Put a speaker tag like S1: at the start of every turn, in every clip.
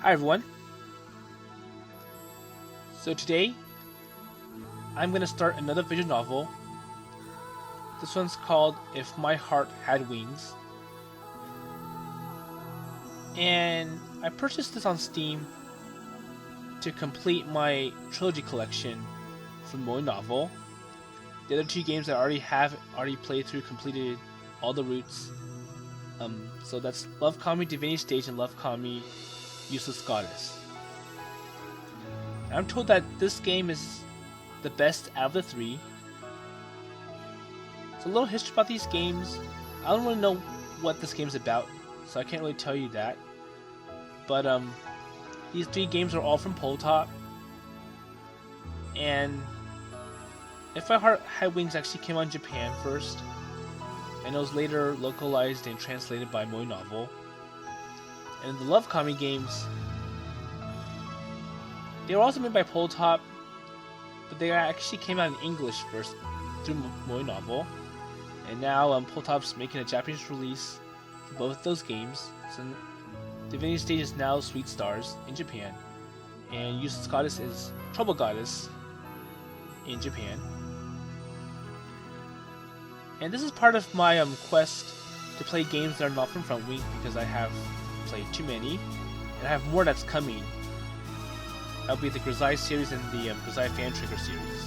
S1: Hi everyone. So today, I'm gonna start another visual novel. This one's called If My Heart Had Wings. And I purchased this on Steam to complete my trilogy collection from MoeNovel. The other two games I already played through, completed all the routes. So that's LoveKami Divinity Stage and LoveKami Useless Goddess. I'm told that this game is the best out of the three. So a little history about these games. I don't really know what this game's about, so I can't really tell you that. But these three games are all from Poltop. And If My Heart Had Wings actually came out in Japan first, and it was later localized and translated by MoeNovel. And the LoveKami games, they were also made by Poltop, but they actually came out in English first through MoeNovel. And now Poltop's making a Japanese release for both those games. So Divinity Stage is now Sweet Stars in Japan, and Useless Goddess is Trouble Goddess in Japan. And this is part of my quest to play games that are not from Frontwing, because I have played too many, and I have more that's coming. That'll be the Grisaille series and the Grisaille Fan Trigger series.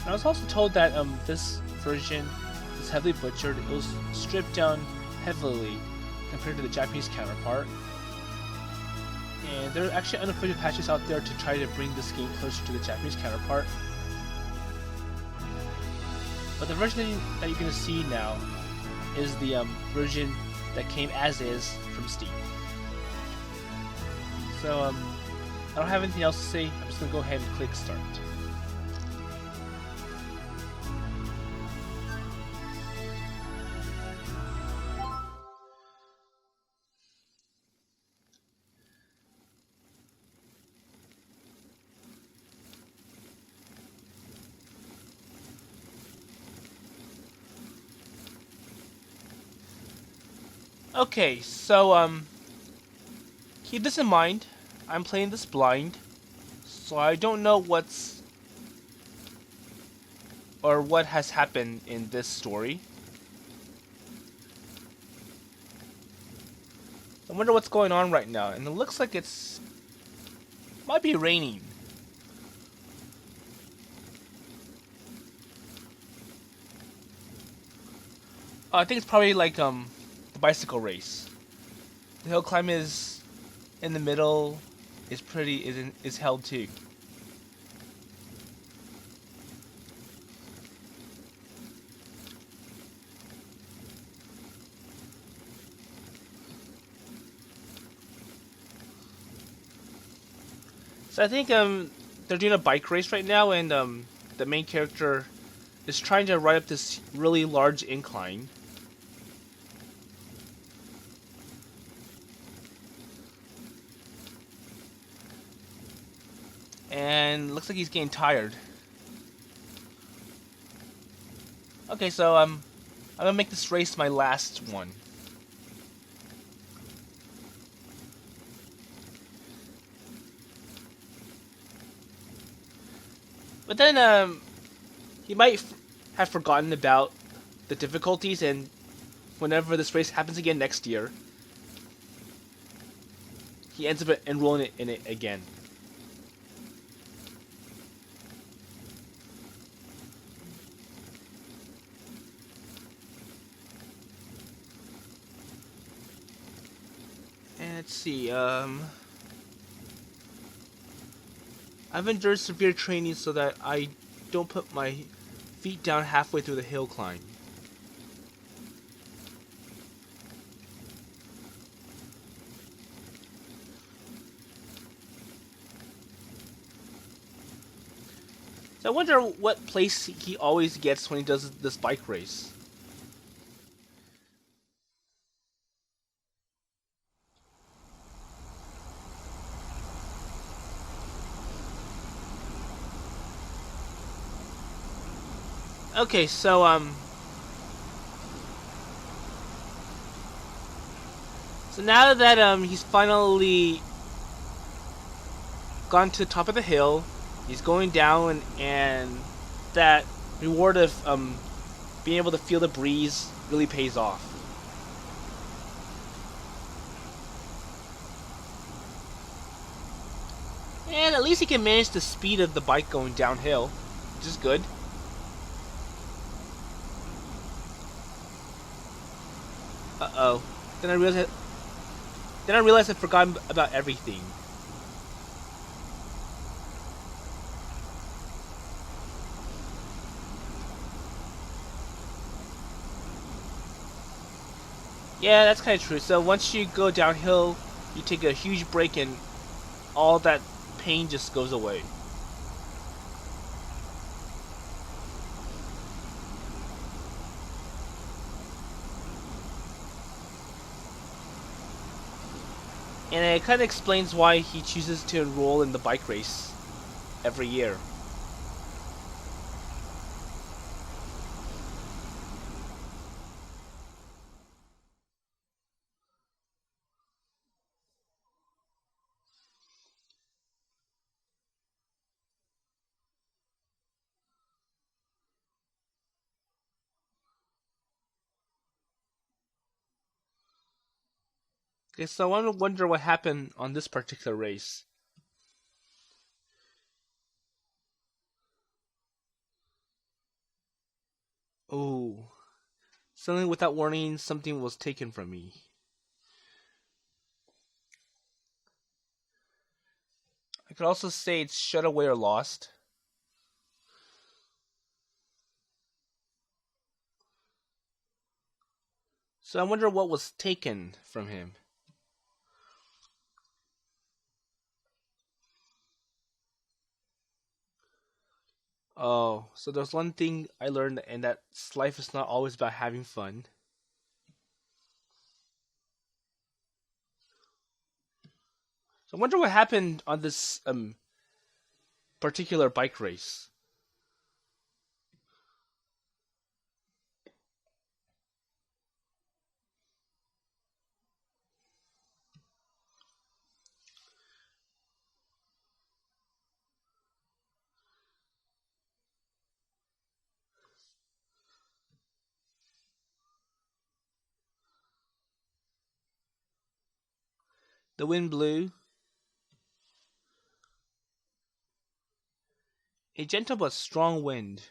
S1: And I was also told that this version is heavily butchered. It was stripped down heavily compared to the Japanese counterpart. And there are actually unofficial patches out there to try to bring this game closer to the Japanese counterpart. But the version that you're going to see now is the version that came as is from Steam. So I don't have anything else to say. I'm just going to go ahead and click start. Okay, so keep this in mind. I'm playing this blind, so I don't know what has happened in this story. I wonder what's going on right now, and it looks like might be raining. I think it's probably like the bicycle race. The hill climb is in the middle. Is held too. So I think they're doing a bike race right now, and the main character is trying to ride up this really large incline. And looks like he's getting tired. Okay, so I'm gonna make this race my last one. But then he might have forgotten about the difficulties, and whenever this race happens again next year, he ends up enrolling in it again. Let's see, I've endured severe training so that I don't put my feet down halfway through the hill climb. So I wonder what place he always gets when he does this bike race. Okay, so So now that he's finally gone to the top of the hill, he's going down, and that reward of being able to feel the breeze really pays off. And at least he can manage the speed of the bike going downhill, which is good. Uh-oh. Then I realized I forgot about everything. Yeah, that's kind of true. So once you go downhill, you take a huge break and all that pain just goes away. And it kind of explains why he chooses to enroll in the bike race every year. Okay, so I wonder what happened on this particular race. Oh, suddenly without warning, something was taken from me. I could also say it's shut away or lost. So I wonder what was taken from him. Oh, so there's one thing I learned, and that's life is not always about having fun. So I wonder what happened on this particular bike race. The wind blew. A gentle but strong wind.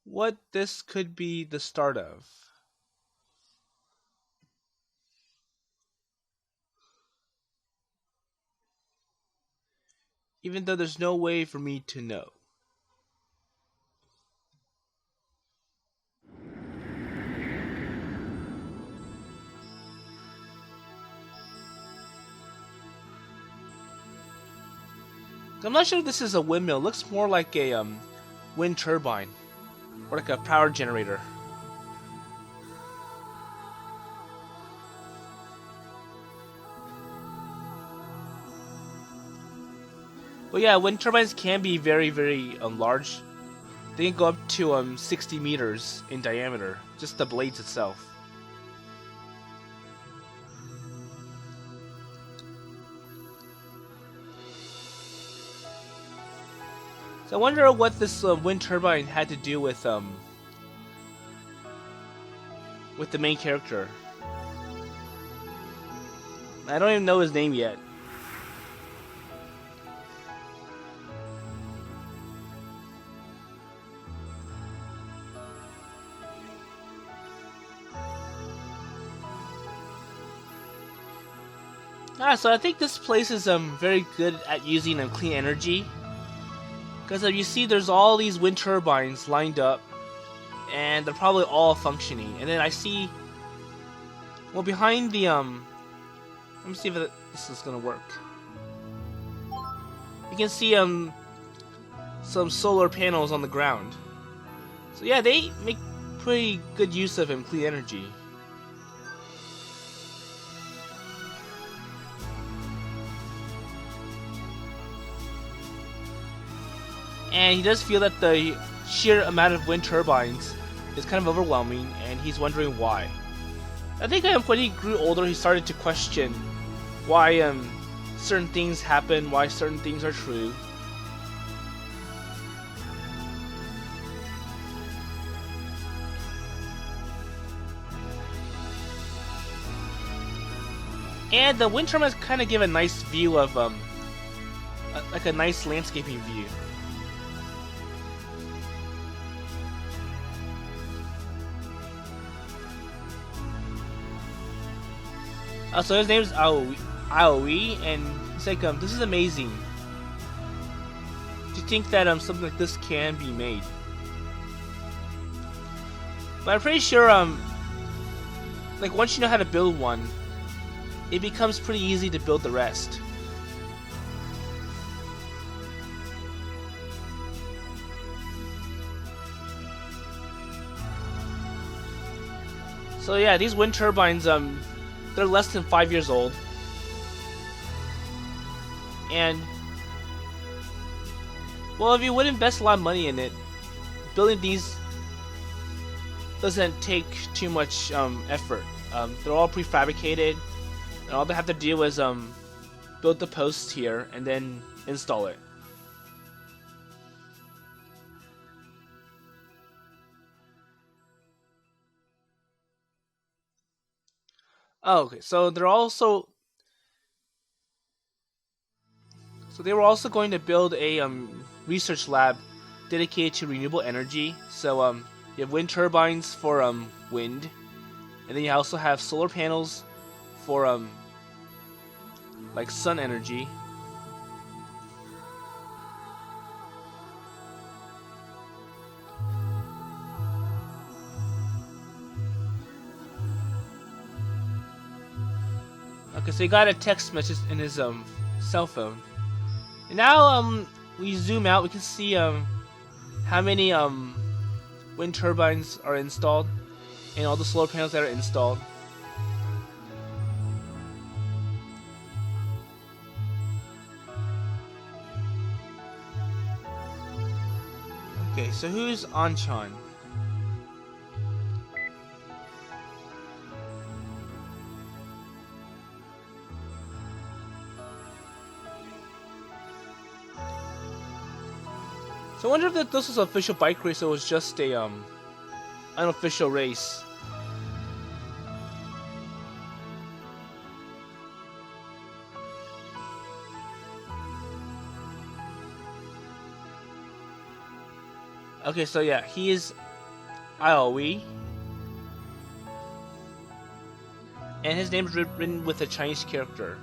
S1: What this could be the start of. Even though there's no way for me to know. I'm not sure if this is a windmill. It looks more like a wind turbine. Or like a power generator. But yeah, wind turbines can be very, very large. They can go up to 60 meters in diameter. Just the blades itself. So I wonder what this wind turbine had to do with the main character. I don't even know his name yet. So I think this place is very good at using clean energy. Because you see there's all these wind turbines lined up, and they're probably all functioning. And then I see, well, behind the let me see if this is gonna work. You can see some solar panels on the ground. So yeah, they make pretty good use of clean energy. and he does feel that the sheer amount of wind turbines is kind of overwhelming, and he's wondering why. I think when he grew older, he started to question why certain things happen, why certain things are true. And the wind turbines kind of give a nice view of like a nice landscaping view. So his name is Aoi, and he's like, this is amazing. Do you think that something like this can be made? But I'm pretty sure like once you know how to build one, it becomes pretty easy to build the rest. So yeah, these wind turbines, they're less than 5 years old. And, well, if you would invest a lot of money in it, building these doesn't take too much effort. They're all prefabricated, and all they have to do is build the posts here and then install it. Oh, okay, so they were also going to build a research lab dedicated to renewable energy. So you have wind turbines for wind, and then you also have solar panels for like sun energy. Okay, so he got a text message in his cell phone. And now we zoom out, we can see how many wind turbines are installed and all the solar panels that are installed. Okay, so who's Anchan? So I wonder if this was an official bike race or it was just a unofficial race. Okay, so yeah, he is Aoi, and his name is written with a Chinese character.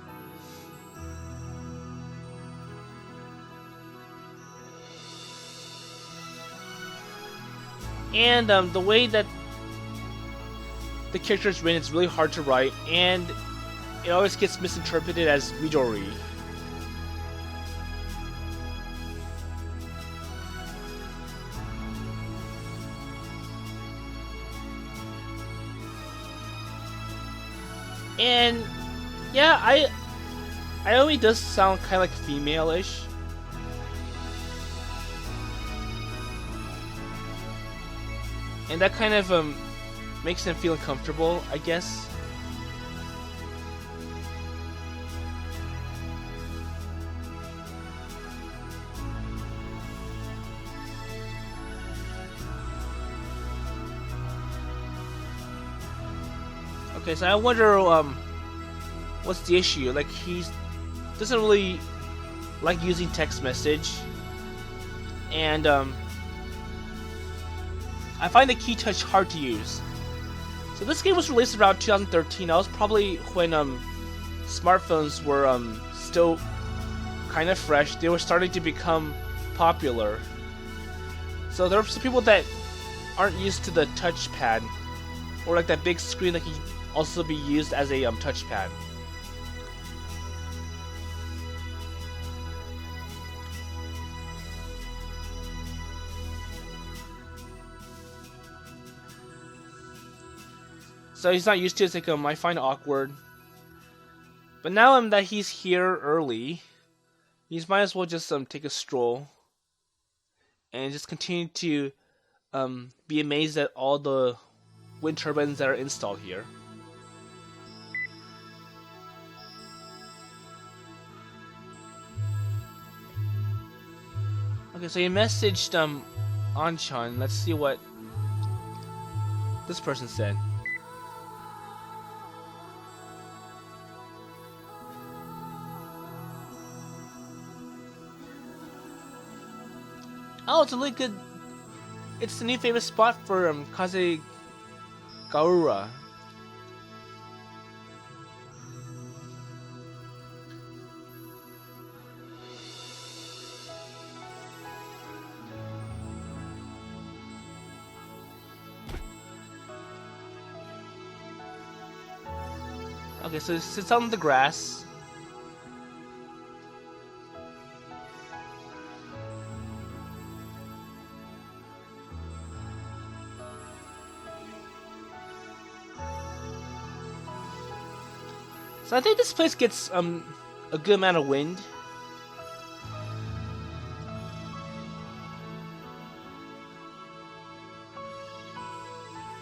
S1: And the way that the character is written, it's really hard to write, and it always gets misinterpreted as Midori. And yeah, Aoi does sound kind of like female-ish. And that kind of makes them feel uncomfortable, I guess. Okay, so I wonder what's the issue? Like, he doesn't really like using text message, and I find the key touch hard to use. So this game was released around 2013. That was probably when smartphones were still kind of fresh. They were starting to become popular. So there are some people that aren't used to the touchpad, or like that big screen that can also be used as a touchpad. So he's not used to it, it's like, I find it awkward. But now that he's here early, he might as well just take a stroll. and just continue to be amazed at all the wind turbines that are installed here. Okay, so you messaged Anchan. Let's see what this person said. Oh, it's a really good. It's the new favorite spot for Kazegaura. Okay, so it sits on the grass. So I think this place gets a good amount of wind.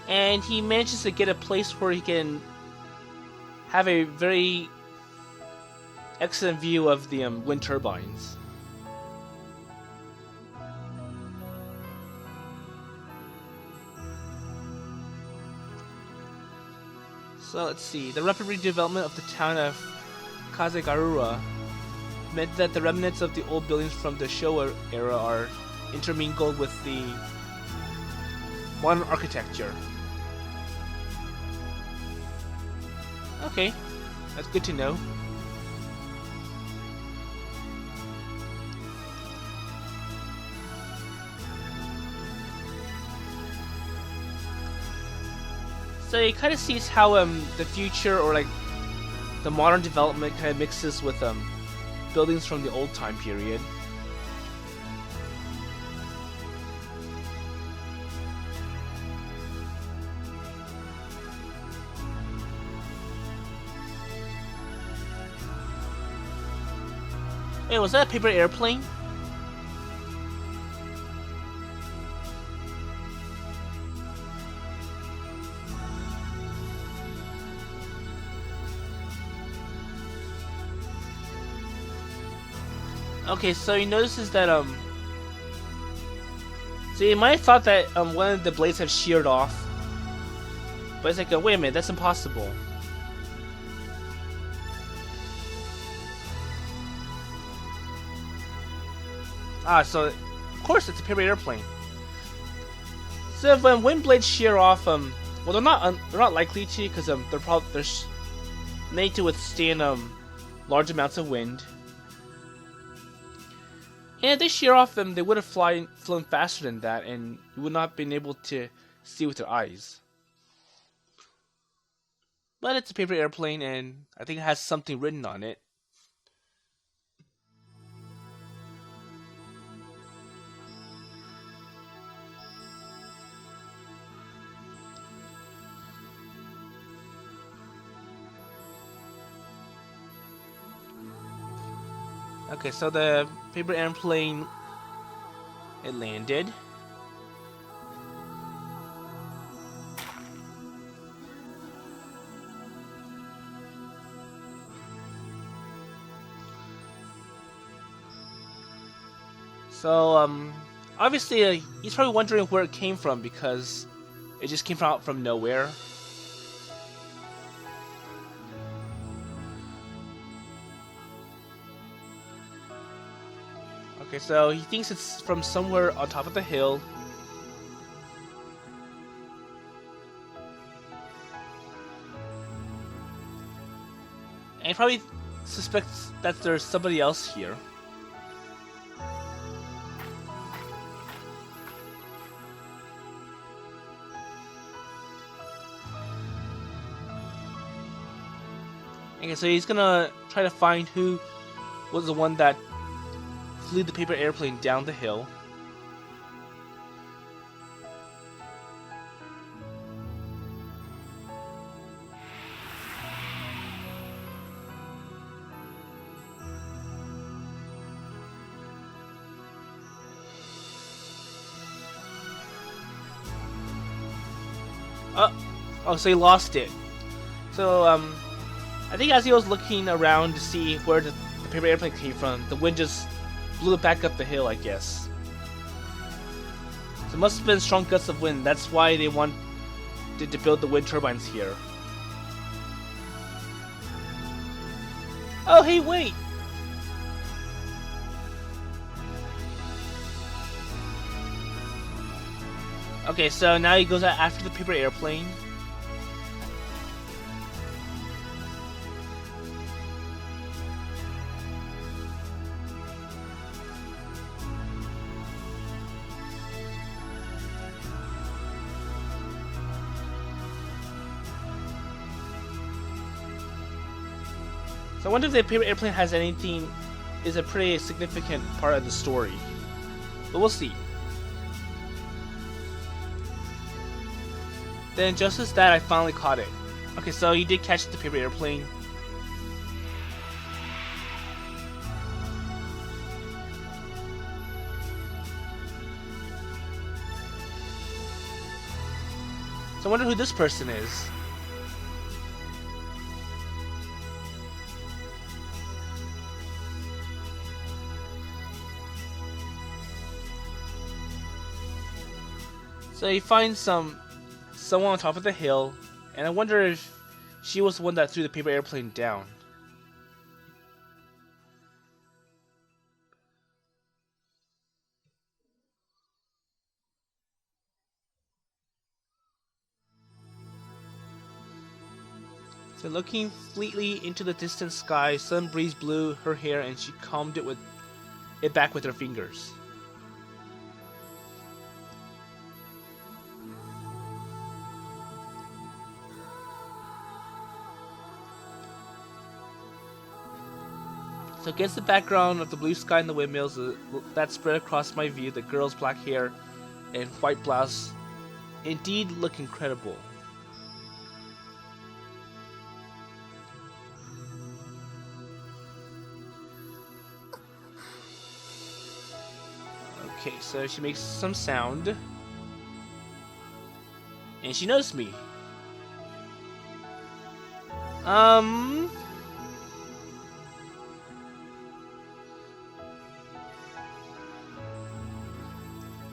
S1: And he manages to get a place where he can have a very excellent view of the wind turbines. So let's see. The rapid redevelopment of the town of Kazegaura meant that the remnants of the old buildings from the Showa era are intermingled with the modern architecture. Okay, that's good to know. So it kind of sees how the future or like the modern development kind of mixes with buildings from the old time period. Wait, was that a paper airplane? Okay, so he notices that so you might have thought that one of the blades have sheared off, but it's like, wait a minute, that's impossible. Ah, so of course it's a paper airplane. So if wind blades shear off, well, they're not likely to, because they're made to withstand large amounts of wind. And if they shear off them, they would have flown faster than that, and you would not have been able to see with your eyes. But it's a paper airplane, and I think it has something written on it. Okay, so the paper airplane, it landed. So, obviously, he's probably wondering where it came from because it just came out from nowhere. Okay, so he thinks it's from somewhere on top of the hill. And he probably suspects that there's somebody else here. Okay, so he's gonna try to find who was the one that flew the paper airplane down the hill. Oh, so he lost it. So, I think as he was looking around to see where the paper airplane came from, the wind just blew it back up the hill, I guess. So it must have been strong gusts of wind. That's why they wanted to build the wind turbines here. Oh, hey, wait! Okay, so now he goes out after the paper airplane. So I wonder if the paper airplane has anything, is a pretty significant part of the story. But we'll see. Then just as that, I finally caught it. Okay, so you did catch the paper airplane. So I wonder who this person is. So you find someone on top of the hill, and I wonder if she was the one that threw the paper airplane down. So looking fleetly into the distant sky, sun breeze blew her hair and she combed it back with her fingers. So against the background of the blue sky and the windmills that spread across my view, the girl's black hair and white blouse indeed look incredible. Okay, so she makes some sound. And she noticed me.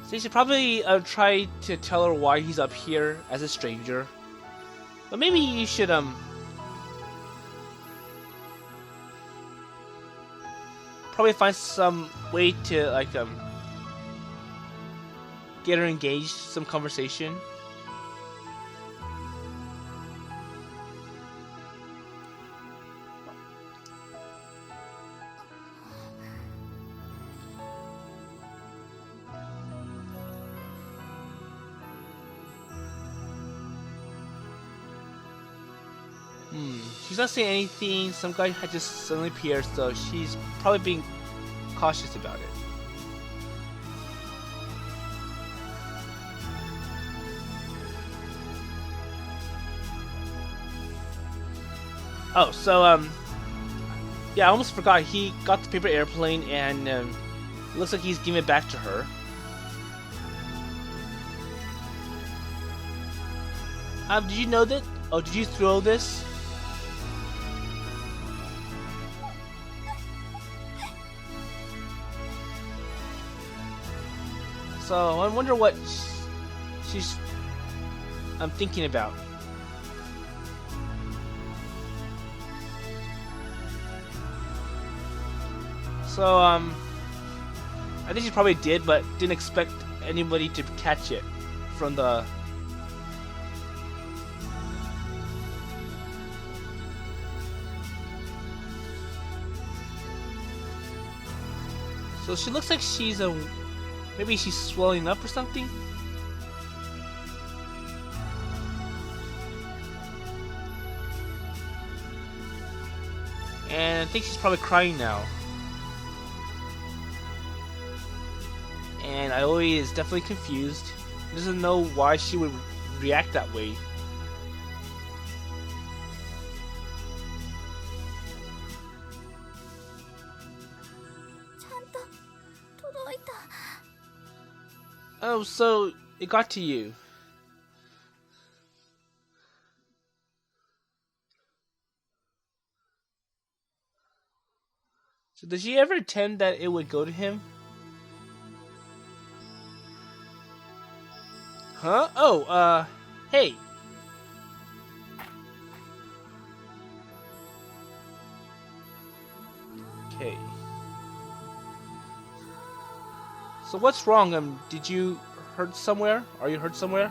S1: So you should probably try to tell her why he's up here as a stranger. But maybe you should probably find some way to like get her engaged, some conversation. She's not saying anything. Some guy had just suddenly appeared, so she's probably being cautious about it. Oh, so yeah, I almost forgot. He got the paper airplane, and it looks like he's giving it back to her. Did you know that? Oh, did you throw this? So I wonder what she's thinking about. So I think she probably did, but didn't expect anybody to catch it from the. So she looks like she's maybe she's swelling up or something. And I think she's probably crying now. And Aoi is definitely confused. He doesn't know why she would react that way. Oh, so it got to you. So did she ever intend that it would go to him? Huh? Oh, hey. Okay. So what's wrong? Did you hurt somewhere? Are you hurt somewhere?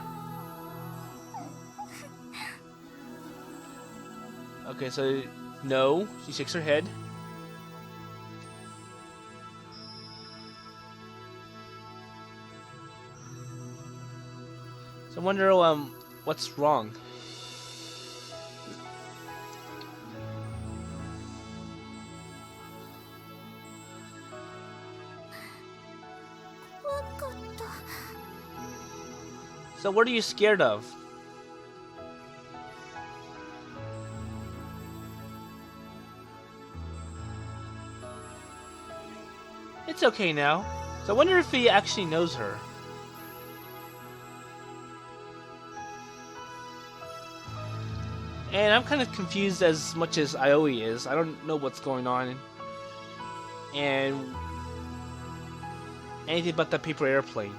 S1: Okay, so no. She shakes her head. So I wonder, what's wrong? So what are you scared of? It's okay now. So I wonder if he actually knows her. And I'm kind of confused as much as Aoi is. I don't know what's going on. And anything about that paper airplane.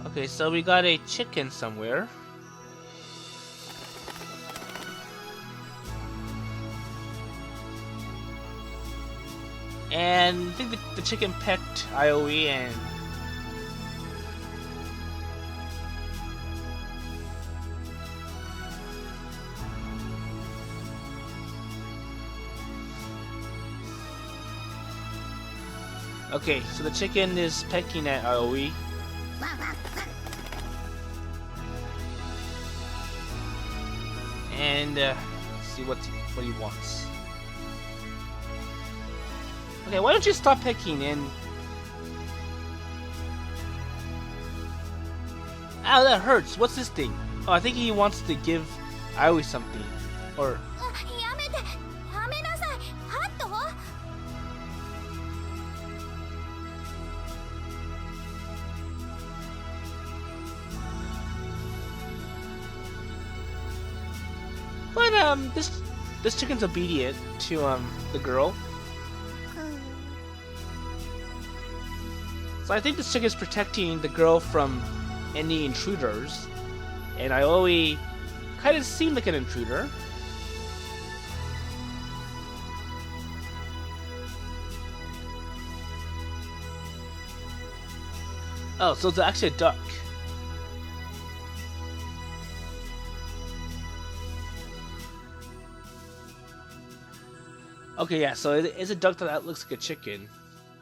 S1: Okay, so we got a chicken somewhere. And I think the chicken pecked Aoi and... Okay, so the chicken is pecking at Aoi. And see what he wants. Okay, why don't you stop pecking and... Ow, that hurts. What's this thing? Oh, I think he wants to give Aoi something. Or... But, this chicken's obedient to, the girl. So I think this chicken's protecting the girl from any intruders. And Aoi kind of seemed like an intruder. Oh, so it's actually a duck. Okay, yeah, so it is a duck that looks like a chicken,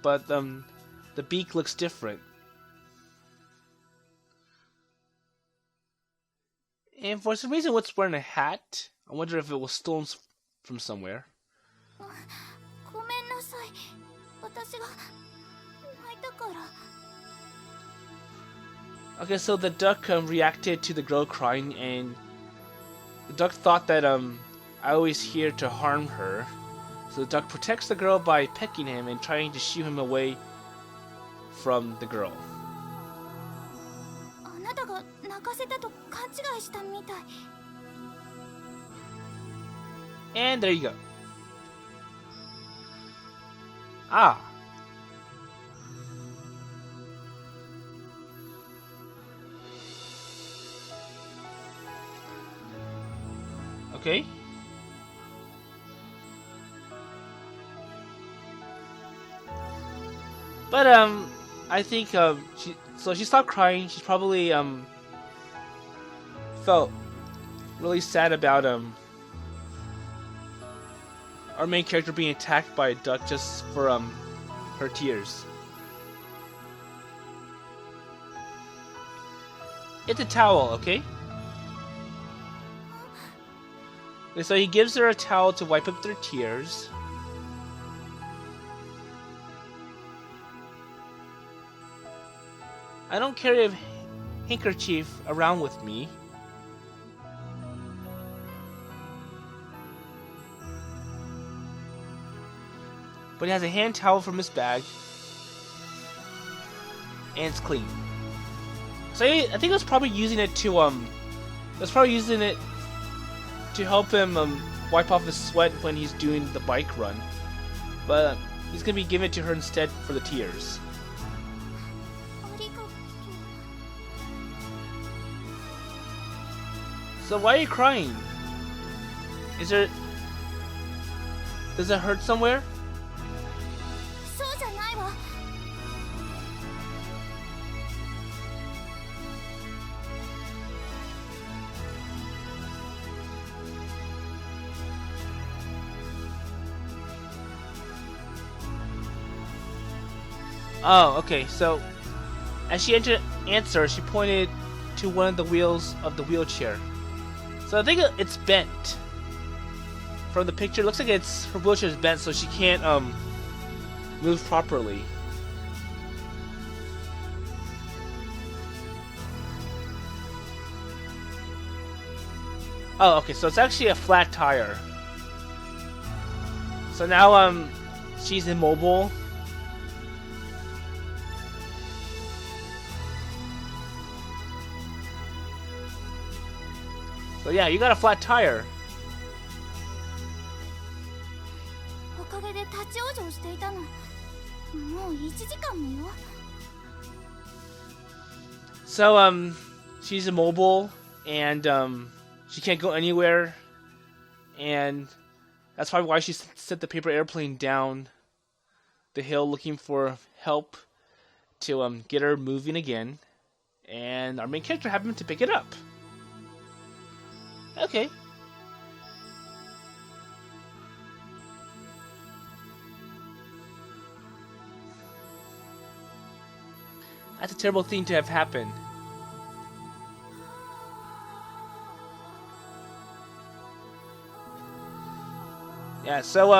S1: but the beak looks different. And for some reason, what's wearing a hat? I wonder if it was stolen from somewhere. Okay, so the duck reacted to the girl crying, and the duck thought that Aoi's here to harm her. So the duck protects the girl by pecking him and trying to shoo him away from the girl. And there you go. Ah. Okay. But I think she stopped crying. She probably felt really sad about our main character being attacked by a duck just for her tears. It's a towel, okay? And so he gives her a towel to wipe up their tears. I don't carry a handkerchief around with me. But he has a hand towel from his bag. And it's clean. So I think it was probably using it to help him wipe off his sweat when he's doing the bike run. But he's gonna be giving it to her instead for the tears. So why are you crying? Does it hurt somewhere? Oh, okay, so as she answered, she pointed to one of the wheels of the wheelchair. So I think it's bent. From the picture, it looks like her wheelchair is bent, so she can't move properly. Oh, okay, so it's actually a flat tire. So now she's immobile. So yeah, you got a flat tire. So she's immobile and she can't go anywhere, and that's probably why she sent the paper airplane down the hill looking for help to get her moving again, and our main character happened to pick it up. Okay. That's a terrible thing to have happen. Yeah, so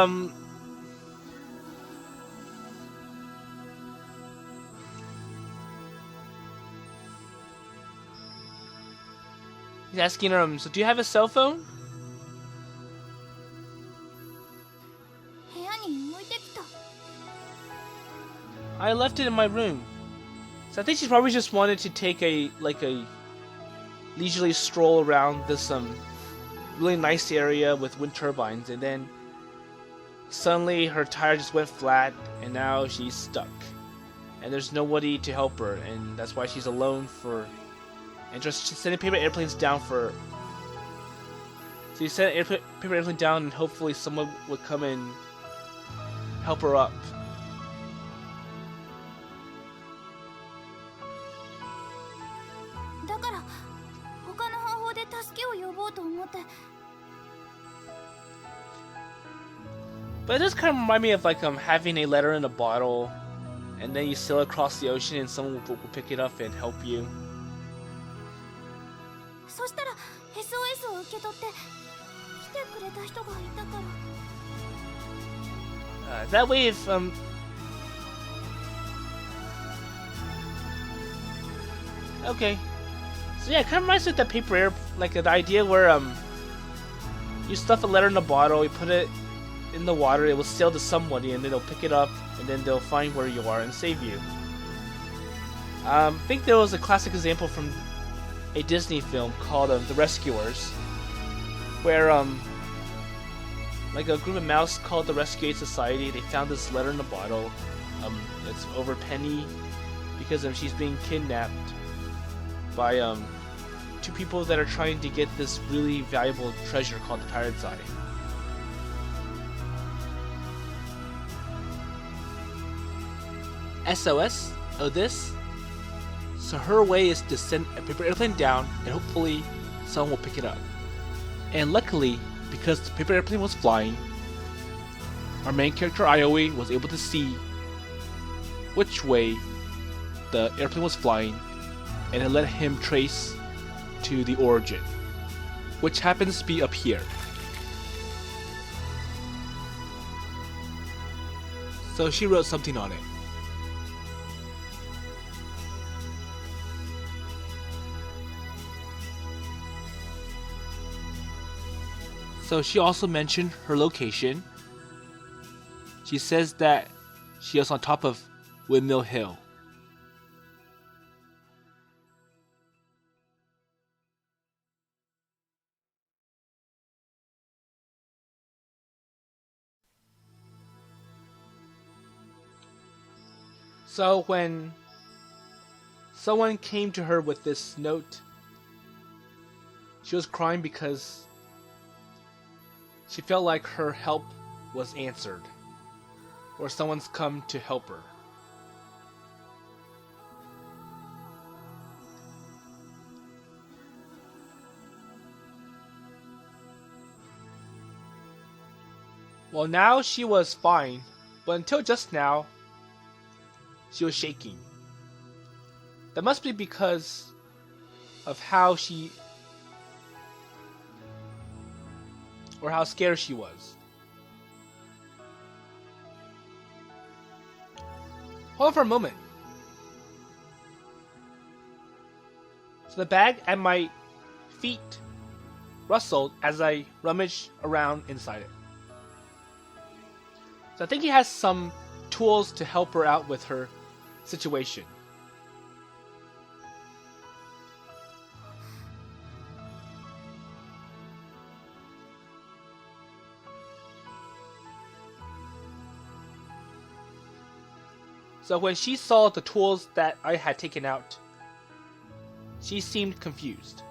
S1: he's asking her, so do you have a cell phone? I left it in my room. So I think she probably just wanted to take a leisurely stroll around this really nice area with wind turbines, and then suddenly her tire just went flat and now she's stuck. And there's nobody to help her, and that's why she's alone and just sending paper airplanes down for. So you sent a paper airplane down, and hopefully someone would come and help her up. But it does kind of remind me of having a letter in a bottle, and then you sail across the ocean, and someone will pick it up and help you. That way, if okay, so yeah, it kind of reminds me of that paper air, the idea where you stuff a letter in a bottle, you put it in the water, it will sail to somebody, and then they'll pick it up, and then they'll find where you are and save you. I think there was a classic example from a Disney film called The Rescuers, where a group of mouse called the Rescue Aid Society. They found this letter in a bottle. It's over Penny because she's being kidnapped by two people that are trying to get this really valuable treasure called the Pirate's Eye. SOS? Oh, this? So her way is to send a paper airplane down, and hopefully someone will pick it up. And luckily, because the paper airplane was flying, our main character Ioi was able to see which way the airplane was flying, and it let him trace to the origin, which happens to be up here. So she wrote something on it. So she also mentioned her location. She says that she is on top of Windmill Hill. So when someone came to her with this note, she was crying because she felt like her help was answered, or someone's come to help her. Well, now she was fine, but until just now, she was shaking. That must be because of how scared she was. Hold on for a moment. So the bag at my feet rustled as I rummaged around inside it. So I think he has some tools to help her out with her situation. So when she saw the tools that I had taken out, she seemed confused.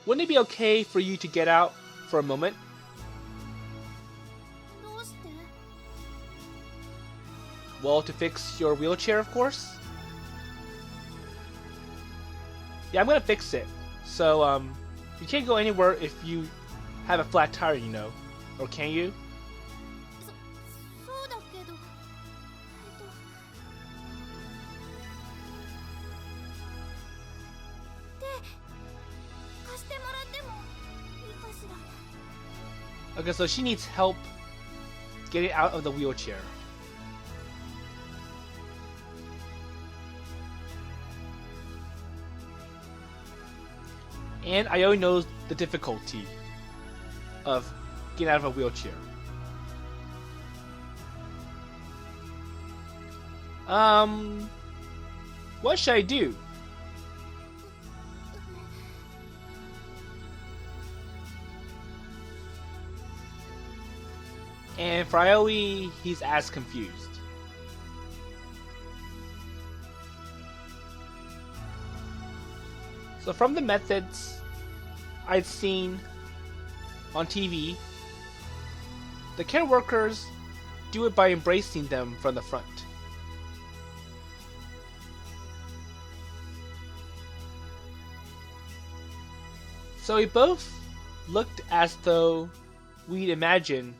S1: Wouldn't it be okay for you to get out for a moment? Well, to fix your wheelchair, of course. Yeah, I'm gonna fix it. So, you can't go anywhere if you have a flat tire, you know. Or can you? Okay, so she needs help getting out of the wheelchair. And Aoi knows the difficulty of getting out of a wheelchair. What should I do? And for Aoi, he's as confused. So from the methods I'd seen on TV, the care workers do it by embracing them from the front. So we both looked as though we'd imagined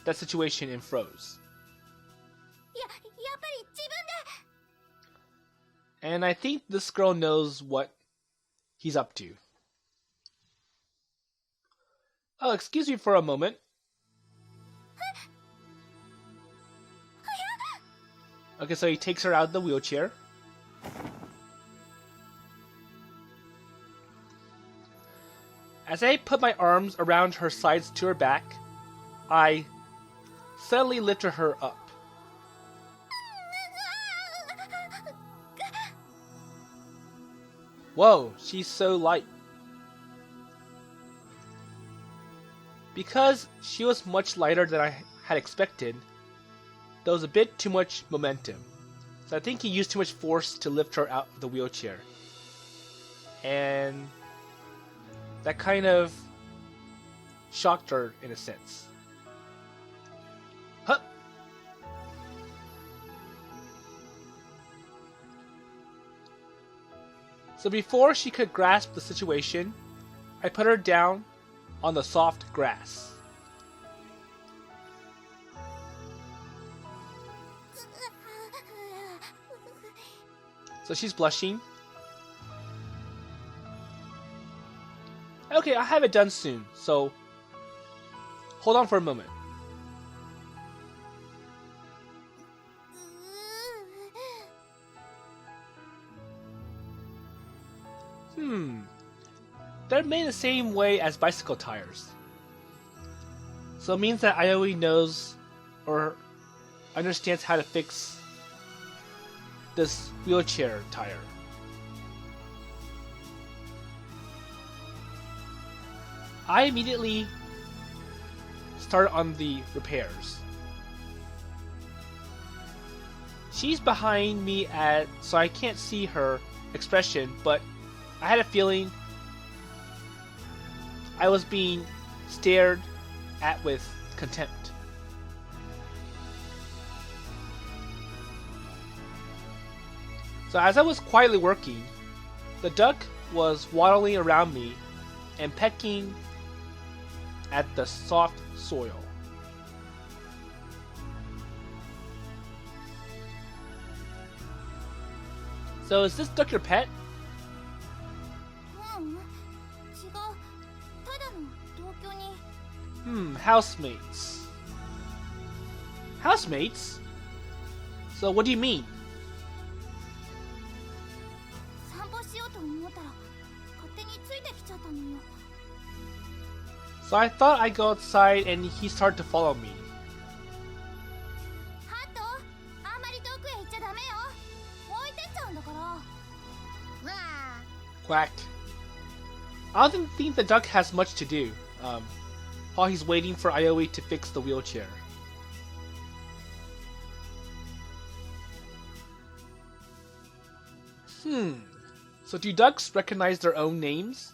S1: that situation in Froze. And I think this girl knows what he's up to. Oh, excuse me for a moment. Okay, so he takes her out of the wheelchair. As I put my arms around her sides to her back, I suddenly lifted her up. Whoa, she's so light. Because she was much lighter than I had expected, there was a bit too much momentum. So I think he used too much force to lift her out of the wheelchair. And that kind of shocked her in a sense. Huh. So before she could grasp the situation, I put her down on the soft grass. So she's blushing. Okay, I'll have it done soon, so hold on for a moment. They're made the same way as bicycle tires. So it means that Aoi knows or understands how to fix this wheelchair tire. I immediately started on the repairs. She's behind me so I can't see her expression, but I had a feeling I was being stared at with contempt. So as I was quietly working, the duck was waddling around me and pecking at the soft soil. So is this duck your pet? Housemates. Housemates? So what do you mean? So I thought I'd go outside and he started to follow me. Quack. I don't think the duck has much to do while he's waiting for Aoi to fix the wheelchair. So do ducks recognize their own names?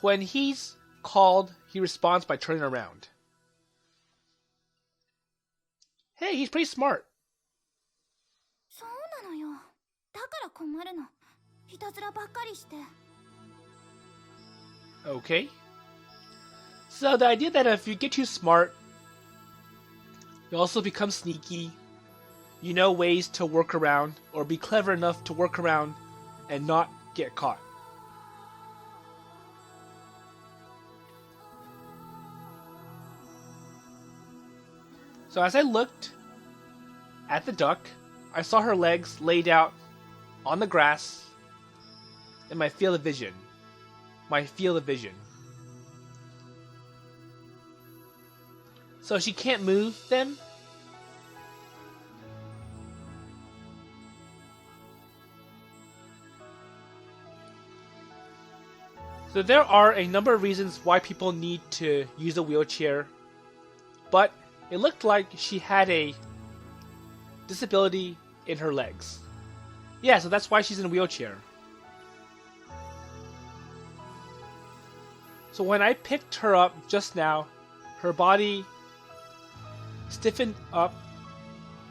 S1: When he's called, he responds by turning around. Hey, he's pretty smart. Okay. So the idea that if you get too smart, you also become sneaky, you know ways to work around, or be clever enough to work around and not get caught. So as I looked at the duck, I saw her legs laid out on the grass in my field of vision. So she can't move them? So there are a number of reasons why people need to use a wheelchair, but it looked like she had a disability in her legs. Yeah, so that's why she's in a wheelchair. So when I picked her up just now, her body stiffened up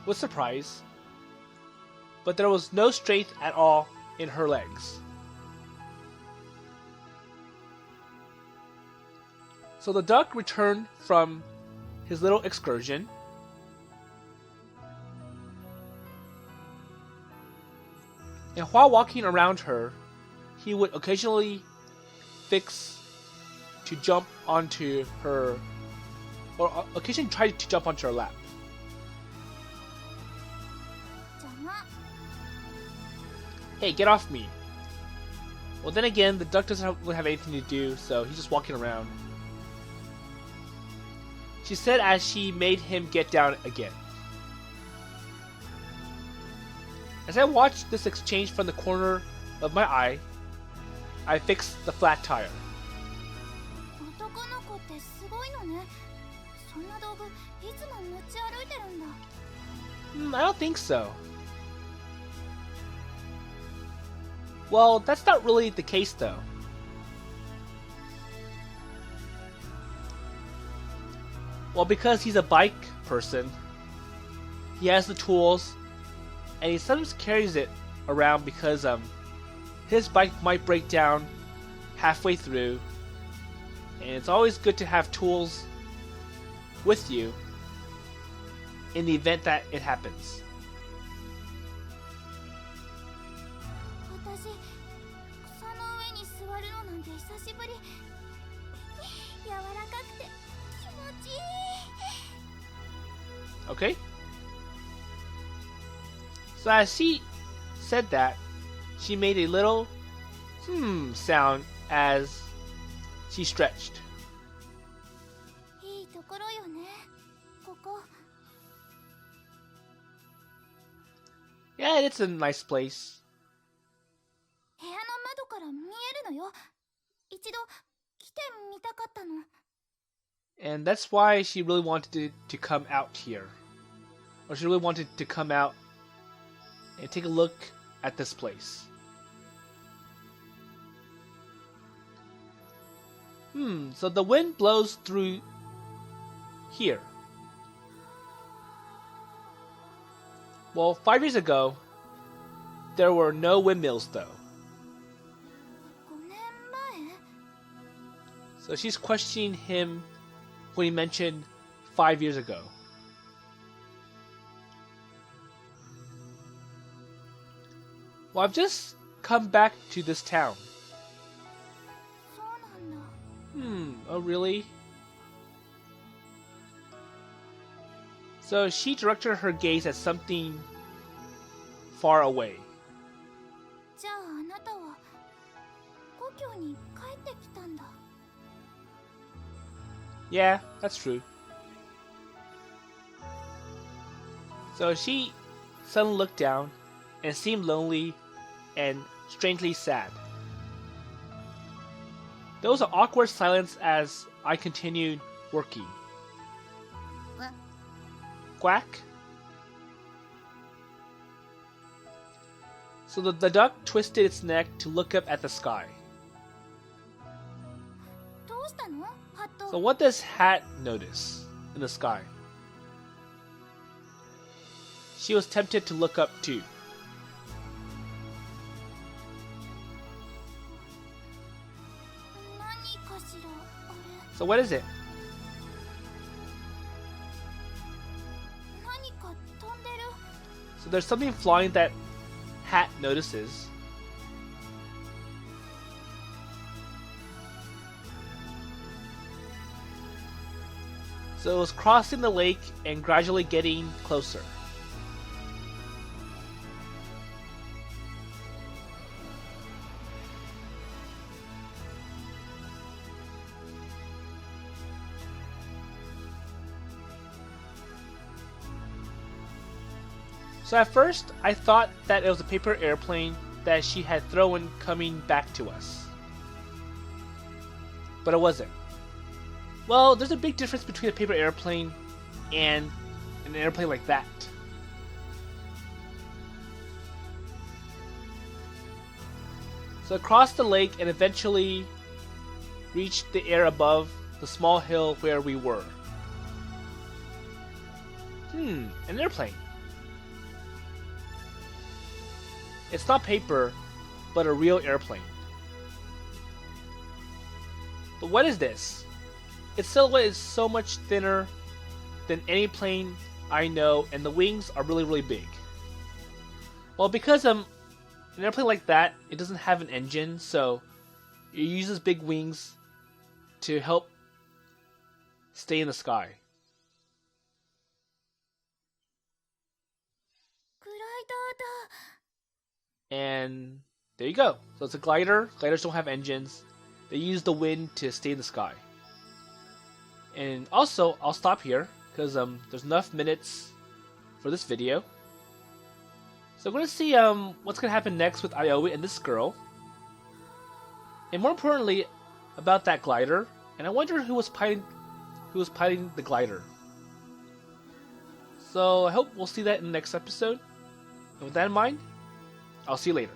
S1: with surprise, but there was no strength at all in her legs. So the duck returned from his little excursion. And while walking around her, he would occasionally fix to jump onto her, or occasionally try to jump onto her lap. Hey, get off me. Well, then again, the duck doesn't really have anything to do, so he's just walking around. She said as she made him get down again. As I watched this exchange from the corner of my eye, I fixed the flat tire. I don't think so. Well, that's not really the case though. Well, because he's a bike person, he has the tools, and he sometimes carries it around because his bike might break down halfway through, and it's always good to have tools with you in the event that it happens. Okay? So as she said that, she made a little sound as she stretched. Yeah, it's a nice place.
S2: みたかったの。
S1: And that's why she really wanted to come out here. Or she really wanted to come out and take a look at this place. So the wind blows through here. Well, 5 years ago, there were no windmills though.
S2: 5年前?
S1: So she's questioning him when he mentioned 5 years ago. Well, I've just come back to this town.
S2: そうなんだ。
S1: Oh really? So she directed her gaze at something far away.
S2: じゃああなたは故郷に帰ってきたんだ。
S1: Yeah, that's true. So she suddenly looked down and seemed lonely and strangely sad. There was an awkward silence as I continued working.
S2: What?
S1: Quack? So the duck twisted its neck to look up at the sky.
S2: どうしたの？ハット。
S1: So what does Hat notice in the sky? She was tempted to look up too.
S2: 何かしらあれ。
S1: So what is it?
S2: 何か飛んでる。
S1: So there's something flying that Hat notices. So it was crossing the lake and gradually getting closer. So at first, I thought that it was a paper airplane that she had thrown coming back to us. But it wasn't. Well, there's a big difference between a paper airplane and an airplane like that. So it crossed the lake and eventually reached the air above the small hill where we were. An airplane. It's not paper, but a real airplane. But what is this? Its silhouette is so much thinner than any plane I know, and the wings are really, really big. Well, because an airplane like that, it doesn't have an engine, so it uses big wings to help stay in the sky.
S2: グライダーだ。
S1: And there you go. So it's a glider. Gliders don't have engines. They use the wind to stay in the sky. And also, I'll stop here because there's enough minutes for this video. So we're gonna see what's gonna happen next with Aoi and this girl, and more importantly, about that glider. And I wonder who was piloting the glider. So I hope we'll see that in the next episode. And with that in mind, I'll see you later.